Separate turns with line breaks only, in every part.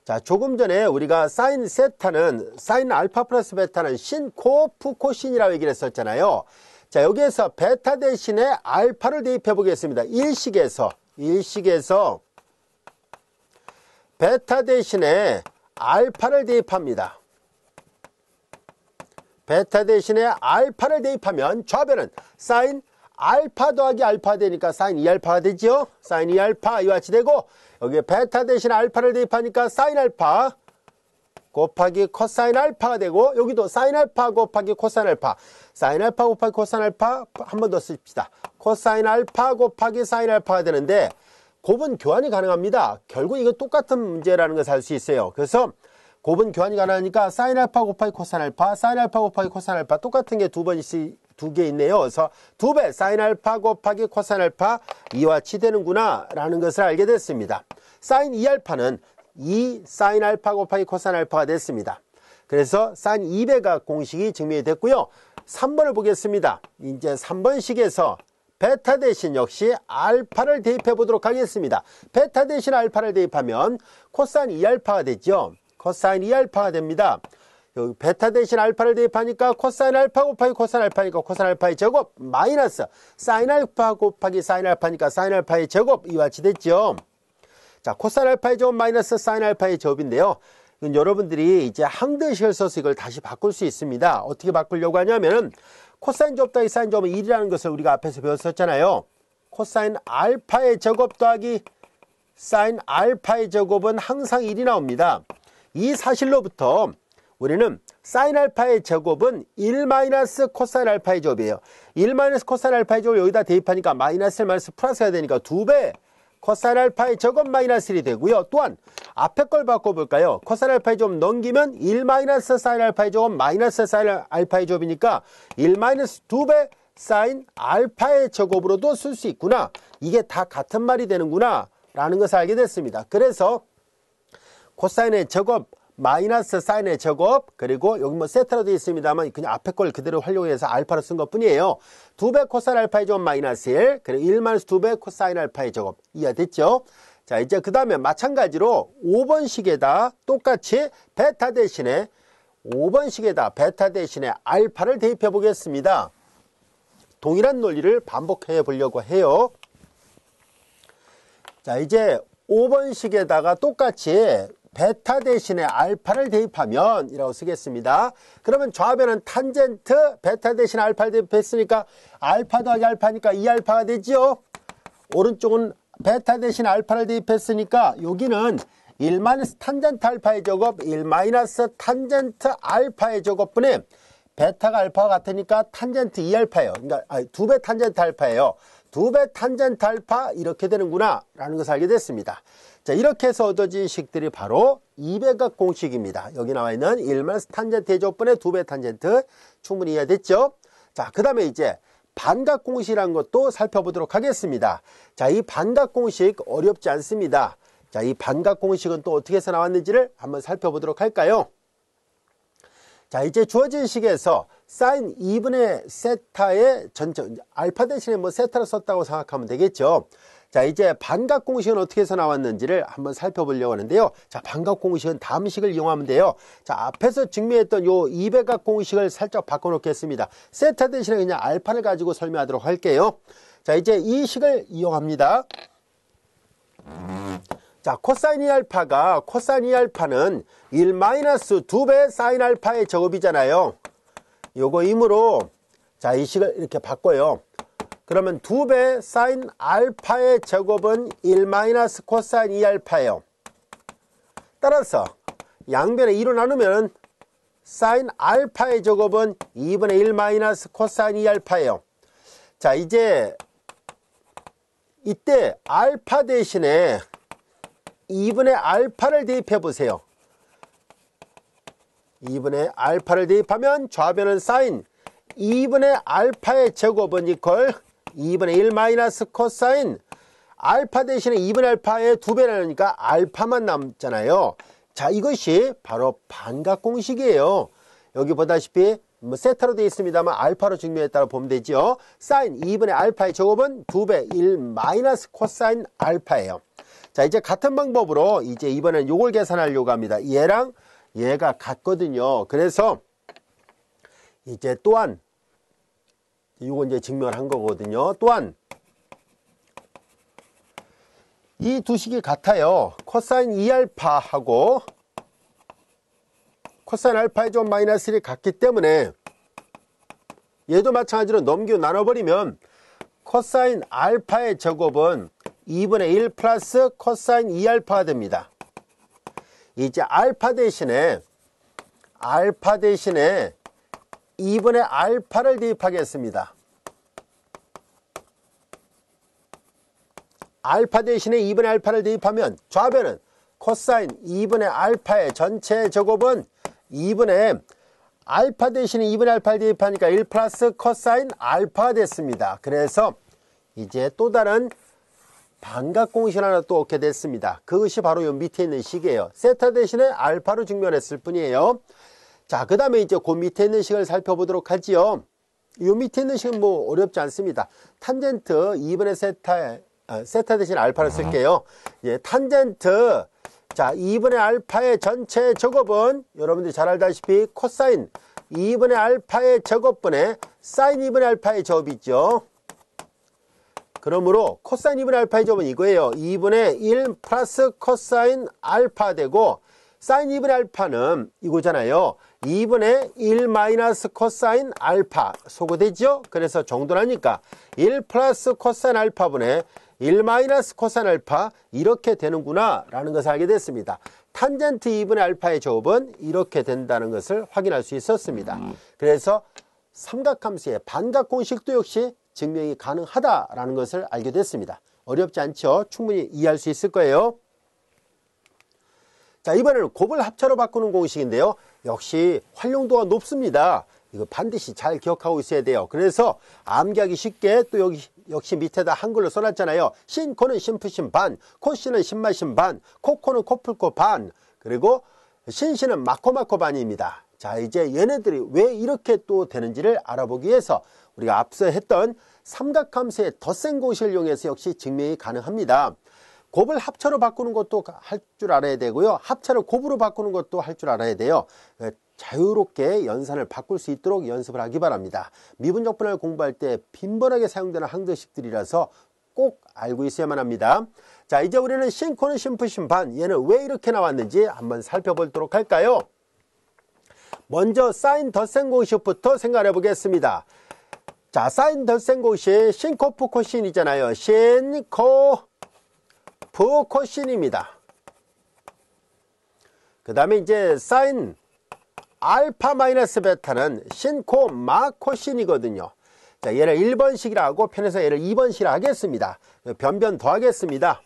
자, 조금 전에 우리가 사인 세타는 사인 알파 플러스 베타는 신 코프 코신이라고 얘기를 했었잖아요. 자, 여기에서 베타 대신에 알파를 대입해 보겠습니다. 일식에서 베타 대신에 알파를 대입합니다. 베타 대신에 알파를 대입하면 좌변은 사인 알파 더하기 알파 되니까 사인 2알파가 되죠. 사인 2알파 이와 같이 되고, 여기에 베타 대신에 알파를 대입하니까 사인 알파 곱하기 코사인 알파가 되고, 여기도 사인 알파 곱하기 코사인 알파, 사인 알파 곱하기 코사인 알파 한 번 더 씁시다. 코사인 알파 곱하기 사인 알파가 되는데 곱은 교환이 가능합니다. 결국 이거 똑같은 문제라는 것을 알 수 있어요. 그래서 곱은 교환이 가능하니까 사인 알파 곱하기 코사인 알파, 사인 알파 곱하기 코사인 알파 똑같은 게 두 개 있네요. 그래서 2배 사인 알파 곱하기 코사인 알파 이와 같이 되는구나 라는 것을 알게 됐습니다. 사인 2알파는 2 사인 알파 곱하기 코사인 알파가 됐습니다. 그래서 사인 2배가 공식이 증명이 됐고요. 3번을 보겠습니다. 이제 3번식에서 베타 대신 역시 알파를 대입해 보도록 하겠습니다. 베타 대신 알파를 대입하면 코사인 2알파가 되죠. 코사인 2알파가 됩니다. 여기 베타 대신 알파를 대입하니까 코사인 알파 곱하기 코사인 알파니까 코사인 알파의 제곱 마이너스 사인 알파 곱하기 사인 알파니까 사인 알파의 제곱 이와 같이 됐죠. 자, 코사인 알파의 제곱 마이너스 사인 알파의 제곱인데요. 이건 여러분들이 이제 항등식을 써서 이걸 다시 바꿀 수 있습니다. 어떻게 바꾸려고 하냐면은 코사인 제곱 더하기 사인 제곱은 1이라는 것을 우리가 앞에서 배웠었잖아요. 코사인 알파의 제곱 더하기 사인 알파의 제곱은 항상 1이 나옵니다. 이 사실로부터 우리는 사인 알파의 제곱은 1 마이너스 코사인 알파의 제곱이에요. 1 마이너스 코사인 알파의 제곱을 여기다 대입하니까 마이너스 1 마이너스 플러스가 되니까 2배 코사인 알파의 제곱 마이너스 1이 되고요. 또한 앞에 걸 바꿔볼까요? 코사인 알파의 제곱 넘기면 1 마이너스 사인 알파의 제곱 마이너스 사인 알파의 제곱이니까 1 마이너스 2배 사인 알파의 제곱으로도 쓸 수 있구나. 이게 다 같은 말이 되는구나 라는 것을 알게 됐습니다. 그래서 코사인의 제곱 마이너스 사인의 제곱, 그리고 여기 뭐 세타로 되어 있습니다만 그냥 앞에 걸 그대로 활용해서 알파로 쓴 것 뿐이에요. 2배 코사인 알파의 제곱 마이너스 1, 그리고 1 마이너스 2배 코사인 알파의 제곱 이해됐죠? 자, 이제 그 다음에 마찬가지로 5번식에다 똑같이 베타 대신에 5번식에다 베타 대신에 알파를 대입해 보겠습니다. 동일한 논리를 반복해 보려고 해요. 자, 이제 5번식에다가 똑같이 베타 대신에 알파를 대입하면 이라고 쓰겠습니다. 그러면 좌변은 탄젠트 베타 대신에 알파를 대입했으니까 알파 더하기 알파니까 2알파가 되죠. 오른쪽은 베타 대신에 알파를 대입했으니까 여기는 1 마이너스 탄젠트 알파의 제곱 1 마이너스 탄젠트 알파의 제곱분에 베타가 알파와 같으니까 탄젠트 2알파예요. 그러니까 2배 탄젠트 알파예요. 2배 탄젠트 알파 이렇게 되는구나 라는 것을 알게 됐습니다. 자, 이렇게 해서 얻어진 식들이 바로 2배각 공식입니다. 여기 나와 있는 1 마이너스 탄젠트 제곱분의 2배 탄젠트 충분히 이해됐죠? 자, 그 다음에 이제 반각 공식이라는 것도 살펴보도록 하겠습니다. 자, 이 반각 공식 어렵지 않습니다. 자, 이 반각 공식은 또 어떻게 해서 나왔는지를 한번 살펴보도록 할까요? 자, 이제 주어진 식에서 사인 2분의 세타의 전체 알파 대신에 뭐 세타를 썼다고 생각하면 되겠죠. 자, 이제 반각 공식은 어떻게 해서 나왔는지를 한번 살펴보려고 하는데요. 자, 반각 공식은 다음 식을 이용하면 돼요. 자, 앞에서 증명했던 요 2배각 공식을 살짝 바꿔놓겠습니다. 세타 대신에 그냥 알파를 가지고 설명하도록 할게요. 자, 이제 이 식을 이용합니다. 자, 코사인 2알파가 코사인 2알파는 1 마이너스 2배 사인 알파의 제곱이잖아요. 요거이므로 자, 이 식을 이렇게 바꿔요. 그러면 2배 사인 알파의 제곱은 1 마이너스 코사인 2알파예요. 따라서 양변에 2로 나누면 사인 알파의 제곱은 2분의 1 마이너스 코사인 2알파예요. 자, 이제 이때 알파 대신에 2분의 알파를 대입해 보세요. 2분의 알파를 대입하면 좌변은 사인 2분의 알파의 제곱은 이퀄 2분의 1 마이너스 코사인 알파 대신에 2분의 알파의 2배라니까 알파만 남잖아요. 자, 이것이 바로 반각 공식이에요. 여기 보다시피 뭐 세타로 되어 있습니다만 알파로 증명했다고 보면 되죠. 사인 2분의 알파의 제곱은 2배 1 마이너스 코사인 알파예요. 자, 이제 같은 방법으로 이제 이번엔 요걸 계산하려고 합니다. 얘랑 얘가 같거든요. 그래서 이제 또한 요거 이제 증명한 거거든요. 또한 이 두 식이 같아요. 코사인 2알파하고 코사인 알파의 좀 마이너스 1이 같기 때문에 얘도 마찬가지로 넘기고 나눠버리면 코사인 알파의 제곱은 2분의 1 플러스 코사인 2알파가 됩니다. 이제 알파 대신에 2분의 알파를 대입하겠습니다. 알파 대신에 2분의 알파를 대입하면 좌변은 코사인 2분의 알파의 전체 제곱은 2분의 알파 대신에 2분의 알파를 대입하니까 1 플러스 코사인 알파가 됐습니다. 그래서 이제 또 다른 반각공식을 하나 또 얻게 됐습니다. 그것이 바로 요 밑에 있는 식이에요. 세타 대신에 알파로 증명했을 뿐이에요. 자, 그 다음에 이제 그 밑에 있는 식을 살펴보도록 하지요. 요 밑에 있는 식은 뭐 어렵지 않습니다. 탄젠트 2분의 세타 대신 알파를 쓸게요. 예, 탄젠트 자 2분의 알파의 전체 제곱은 여러분들이 잘 알다시피 코사인 2분의 알파의 제곱분의 사인 2분의 알파의 제곱이죠. 그러므로 코사인 2분의 알파의 제곱은 이거예요. 2분의 1 플러스 코사인 알파 되고 사인 2분의 알파는 이거잖아요. 2분의 1 마이너스 코사인 알파 소거되죠. 그래서 정돈하니까 1 플러스 코사인 알파분의 1 마이너스 코사인 알파 이렇게 되는구나 라는 것을 알게 됐습니다. 탄젠트 2분의 알파의 제곱은 이렇게 된다는 것을 확인할 수 있었습니다. 그래서 삼각함수의 반각공식도 역시 증명이 가능하다라는 것을 알게 됐습니다. 어렵지 않죠? 충분히 이해할 수 있을 거예요. 자, 이번에는 곱을 합차로 바꾸는 공식인데요. 역시 활용도가 높습니다. 이거 반드시 잘 기억하고 있어야 돼요. 그래서 암기하기 쉽게 또 여기 역시 밑에다 한글로 써놨잖아요. 신코는 신푸신 반, 코씨는 신마신 반, 코코는 코풀코 반, 그리고 신씨는 마코마코 반입니다. 자, 이제 얘네들이 왜 이렇게 또 되는지를 알아보기 위해서 우리가 앞서 했던 삼각함수의 덧셈 공식을 이용해서 역시 증명이 가능합니다. 곱을 합차로 바꾸는 것도 할 줄 알아야 되고요. 합차를 곱으로 바꾸는 것도 할 줄 알아야 돼요. 자유롭게 연산을 바꿀 수 있도록 연습을 하기 바랍니다. 미분적 분할을 공부할 때 빈번하게 사용되는 항등식들이라서 꼭 알고 있어야만 합니다. 자, 이제 우리는 신코는 신푸신 반, 얘는 왜 이렇게 나왔는지 한번 살펴보도록 할까요? 먼저 사인 덧셈 공식부터 생각해 보겠습니다. 자, 사인 덧셈 공식 신코프 코신이잖아요. 신코프 코신입니다. 그 다음에 이제 사인 알파 마이너스 베타는 신코 마 코신이거든요. 자, 얘를 1번식이라 하고 편해서 얘를 2번식이라 하겠습니다. 변변 더하겠습니다.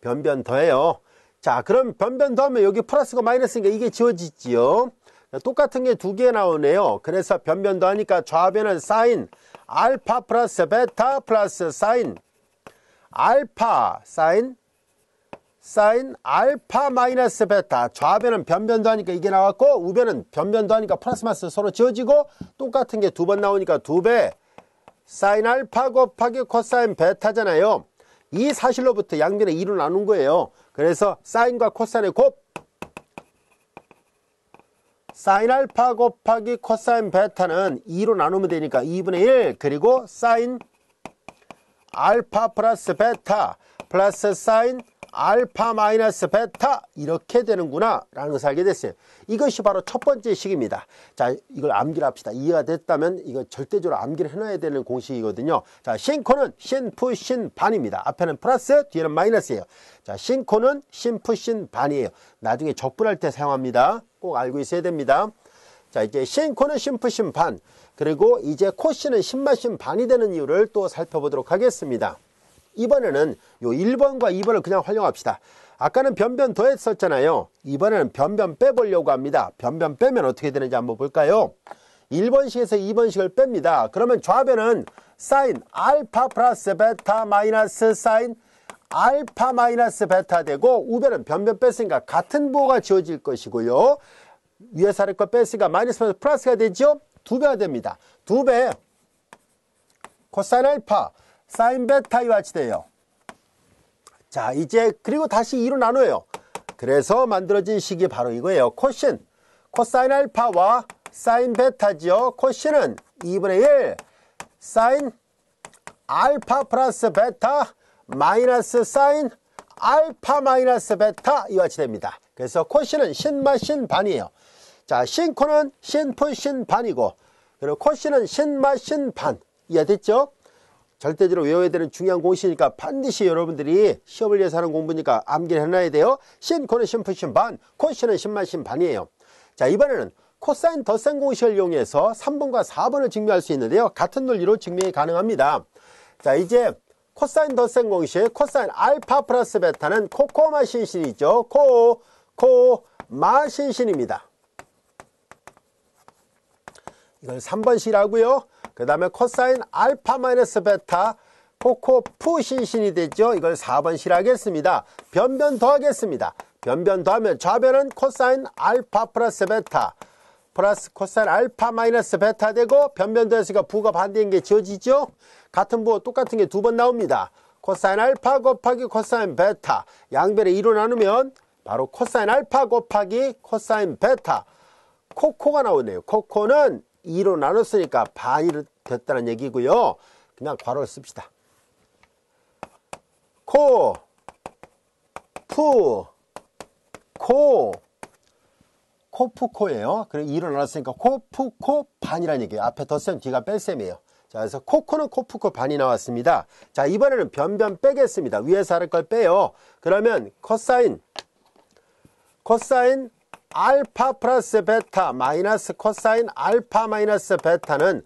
변변 더해요. 자, 그럼 변변 더하면 여기 플러스가 마이너스니까 이게 지워지지요. 똑같은 게 두 개 나오네요. 그래서 변변 더하니까 좌변은 사인 알파 플러스 베타 플러스 사인 알파 사인 알파 마이너스 베타. 좌변은 변변 더하니까 이게 나왔고 우변은 변변 더하니까 플러스 마이너스 서로 지워지고 똑같은 게 두 번 나오니까 2배 사인 알파 곱하기 코사인 베타잖아요. 이 사실로부터 양변에 2로 나눈 거예요. 그래서 사인과 코사인의 곱 사인 알파 곱하기 코사인 베타는 2로 나누면 되니까 2분의 1 그리고 사인 알파 플러스 베타 플러스 사인 알파 마이너스 베타 이렇게 되는구나 라는 것을 알게 됐어요. 이것이 바로 첫 번째 식입니다. 자, 이걸 암기를 합시다. 이해가 됐다면 이거 절대적으로 암기를 해놔야 되는 공식이거든요. 자, 신코는 신푸 신반입니다. 앞에는 플러스 뒤에는 마이너스예요. 자, 신코는 신푸 신반이에요. 나중에 적분할 때 사용합니다. 꼭 알고 있어야 됩니다. 자, 이제 신코는 신푸 신반 그리고 이제 코씨는 신마 신반이 되는 이유를 또 살펴보도록 하겠습니다. 이번에는 요 1번과 2번을 그냥 활용합시다. 아까는 변변 더했었잖아요. 이번에는 변변 빼보려고 합니다. 변변 빼면 어떻게 되는지 한번 볼까요? 1번식에서 2번식을 뺍니다. 그러면 좌변은 사인 알파 플러스 베타 마이너스 사인 알파 마이너스 베타 되고 우변은 변변 뺐으니까 같은 부호가 지워질 것이고요. 위에서 아래 거 뺐으니까 마이너스 플러스가 되죠? 2배가 됩니다. 2배 코사인 알파 사인 베타 이와 같이 돼요. 자, 이제 그리고 다시 2로 나눠요. 그래서 만들어진 식이 바로 이거예요. 코신, 코사인 알파와 사인 베타죠. 코신은 2분의 1 사인 알파 플러스 베타 마이너스 사인 알파 마이너스 베타 이와 같이 됩니다. 그래서 코신은 신마 신 반이에요. 자, 신코는 신프 신 반이고, 그리고 코신은 신마 신 반. 이해됐죠? 절대적으로 외워야 되는 중요한 공식이니까 반드시 여러분들이 시험을 위해서 하는 공부니까 암기를 해놔야 돼요. 신코는 신프 신 반, 코신은 신마 신 반이에요. 자, 이번에는 코사인 덧셈 공식을 이용해서 3번과 4번을 증명할 수 있는데요. 같은 논리로 증명이 가능합니다. 자, 이제 코사인 덧셈 공식, 코사인 알파 플러스 베타는 코코마 신신이죠. 코마 신신입니다. 이걸 3번식이라고요. 그 다음에 코사인 알파 마이너스 베타 코코푸 신신이 되죠. 이걸 4번식 하겠습니다. 변변 더하겠습니다. 변변 더하면 좌변은 코사인 알파 플러스 베타 플러스 코사인 알파 마이너스 베타 되고, 변변 더했으니까 부가 반대인 게 지워지죠. 같은 부 똑같은 게 두 번 나옵니다. 코사인 알파 곱하기 코사인 베타, 양변에 2로 나누면 바로 코사인 알파 곱하기 코사인 베타, 코코가 나오네요. 코코는 2로 나눴으니까 반이 됐다는 얘기고요. 그냥 괄호를 씁시다. 코, 푸, 코, 코푸코예요. 그리고 2로 나눴으니까 코푸코 반이라는 얘기예요. 앞에 덧셈, 뒤가 뺄셈이에요. 자, 그래서 코코는 코푸코 반이 나왔습니다. 자, 이번에는 변변 빼겠습니다. 위에서 아래 걸 빼요. 그러면 코사인 알파 플러스 베타 마이너스 코사인 알파 마이너스 베타는,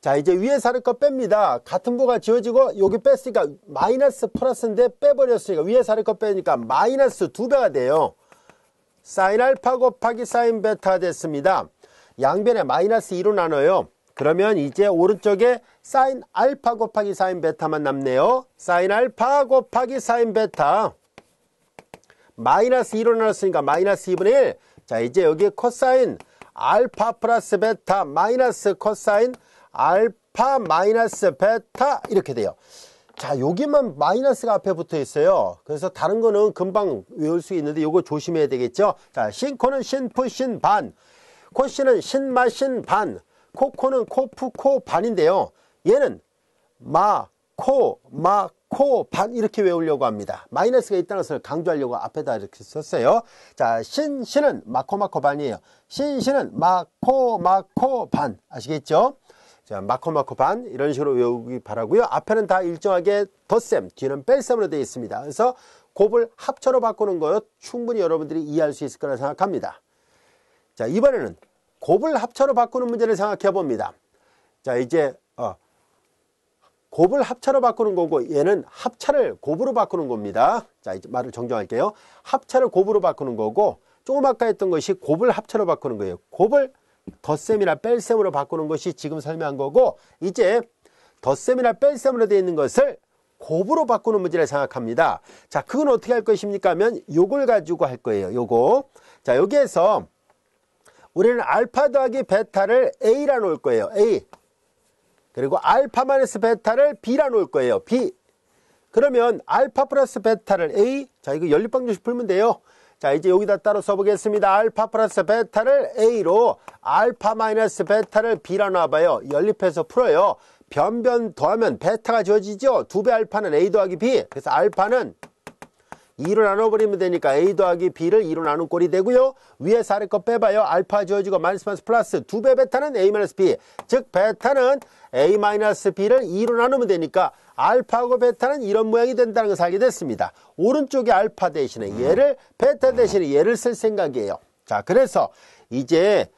자, 이제 위에서 아래 거 뺍니다. 같은 부가 지워지고 여기 뺐으니까 마이너스 플러스인데 빼버렸으니까 위에서 아래 거 빼니까 마이너스 2배가 돼요. 사인 알파 곱하기 사인 베타가 됐습니다. 양변에 마이너스 2로 나눠요. 그러면 이제 오른쪽에 사인 알파 곱하기 사인 베타만 남네요. 사인 알파 곱하기 사인 베타 마이너스 2로 나눴으니까 마이너스 2분의 1. 자, 이제 여기 코사인 알파 플러스 베타 마이너스 코사인 알파 마이너스 베타 이렇게 돼요. 자, 여기만 마이너스가 앞에 붙어 있어요. 그래서 다른 거는 금방 외울 수 있는데 요거 조심해야 되겠죠. 자, 신코는 신푸 신 반, 코신은 신마 신 반, 코코는 코푸 코 반인데요. 얘는 마코 반 이렇게 외우려고 합니다. 마이너스가 있다는 것을 강조하려고 앞에다 이렇게 썼어요. 자, 신은 마코 반이에요. 신은 마코 반 아시겠죠? 자, 마코 반 이런 식으로 외우기 바라고요. 앞에는 다 일정하게 덧셈, 뒤는 뺄셈으로 되어 있습니다. 그래서 곱을 합쳐로 바꾸는 거 충분히 여러분들이 이해할 수 있을 거라 생각합니다. 자, 이번에는 곱을 합쳐로 바꾸는 문제를 생각해 봅니다. 자, 이제 곱을 합차로 바꾸는 거고, 얘는 합차를 곱으로 바꾸는 겁니다. 자, 이제 말을 정정할게요. 합차를 곱으로 바꾸는 거고, 조금 아까 했던 것이 곱을 합차로 바꾸는 거예요. 곱을 덧셈이나 뺄셈으로 바꾸는 것이 지금 설명한 거고, 이제 덧셈이나 뺄셈으로 되어 있는 것을 곱으로 바꾸는 문제를 생각합니다. 자, 그건 어떻게 할 것입니까 하면 요걸 가지고 할 거예요. 요거. 자, 여기에서 우리는 알파 더하기 베타를 A라 놓을 거예요. A. 그리고 알파 마이너스 베타를 B라 놓을 거예요. B. 그러면 알파 플러스 베타를 A. 자, 이거 연립방정식 풀면 돼요. 자, 이제 여기다 따로 써보겠습니다. 알파 플러스 베타를 A로 알파 마이너스 베타를 B라 놔봐요. 연립해서 풀어요. 변변 더하면 베타가 지워지죠. 2배 알파는 A 더하기 B. 그래서 알파는 2로 나눠버리면 되니까 A 더하기 B를 2로 나눈 꼴이 되고요. 위에서 아래 거 빼봐요. 알파 지워지고 마이너스 플러스 2배 베타는 A 마이너스 B. 즉 베타는 A 마이너스 B를 2로 나누면 되니까 알파하고 베타는 이런 모양이 된다는 것을 알게 됐습니다. 오른쪽에 알파 대신에 얘를, 베타 대신에 얘를 쓸 생각이에요. 자, 그래서 이제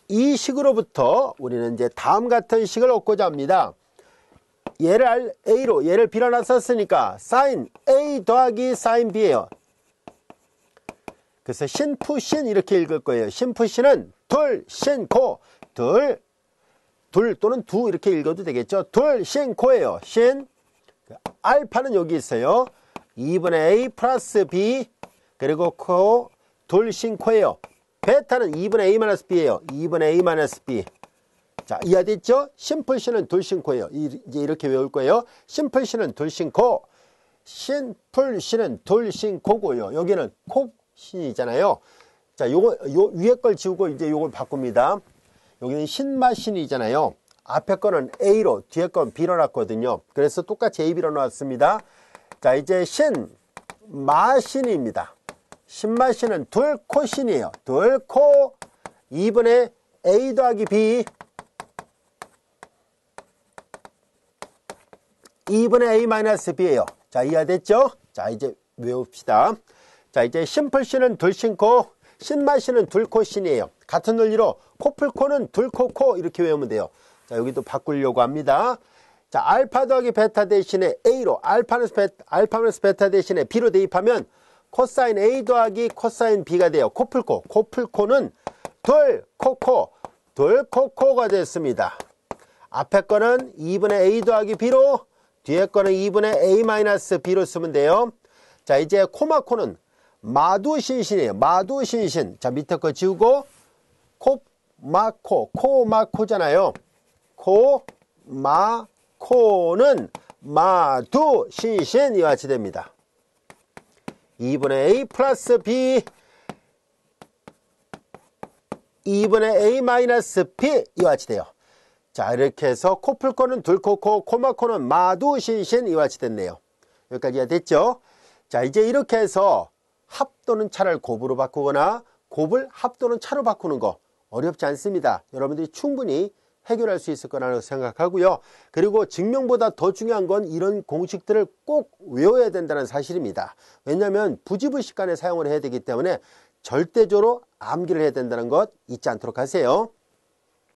이 식으로부터 우리는 이제 다음 같은 식을 얻고자 합니다. 얘를 A로, 얘를 B로 놨었으니까 사인 A 더하기 사인 B예요. 그래서 신푸 신 이렇게 읽을 거예요. 신푸 신은 둘, 신코, 둘 또는 두 이렇게 읽어도 되겠죠. 둘, 신코예요. 신, 알파는 여기 있어요. 2분의 A 플러스 B, 그리고 코, 둘, 신코예요. 베타는 2분의 A 마이너스 B예요. 2분의 A 마이너스 B. 자, 이해됐죠? 심플 C는 둘신코예요. 이제 이렇게 외울 거예요. 심플 C는 둘신코. 심플 C는 둘신코고요. 여기는 콕신이잖아요. 자, 요 위에 걸 지우고 이제 요걸 바꿉니다. 여기는 신마신이잖아요. 앞에 거는 A로, 뒤에 건 B로 놨거든요. 그래서 똑같이 A, B로 놨습니다. 자, 이제 신마신입니다. 신마신은 둘코신이에요. 둘코 2분의 A 더하기 B 2분의 A 마이너스 B예요. 자, 이해됐죠? 자, 이제 외웁시다. 자, 이제 심플 C는 둘신코, 신마신은 둘코신이에요. 같은 논리로 코풀코는 둘코코 이렇게 외우면 돼요. 자, 여기도 바꾸려고 합니다. 자, 알파 더하기 베타 대신에 A로, 알파 마이너스 베타 대신에 B로 대입하면 코사인 A 더하기 코사인 B가 돼요. 코풀코. 코풀코는 둘코코가 됐습니다. 앞에 거는 2분의 A 더하기 B로, 뒤에 거는 2분의 A 마이너스 B로 쓰면 돼요. 자, 이제 코마코는 마두신신이에요. 마두신신. 자, 밑에 거 지우고 코마코잖아요. 코마코는 마두신신 이와 같이 됩니다. 2분의 A 플러스 B 2분의 A 마이너스 B 이와 같이 돼요. 자, 이렇게 해서 코풀코는 둘코코, 코마코는 마두신신 이와 같이 됐네요. 여기까지가 됐죠? 자, 이제 이렇게 해서 합 또는 차를 곱으로 바꾸거나 곱을 합 또는 차로 바꾸는 거 어렵지 않습니다. 여러분들이 충분히 해결할 수 있을 거라고 생각하고요. 그리고 증명보다 더 중요한 건 이런 공식들을 꼭 외워야 된다는 사실입니다. 왜냐하면 부지불식간에 사용을 해야 되기 때문에 절대적으로 암기를 해야 된다는 것 잊지 않도록 하세요.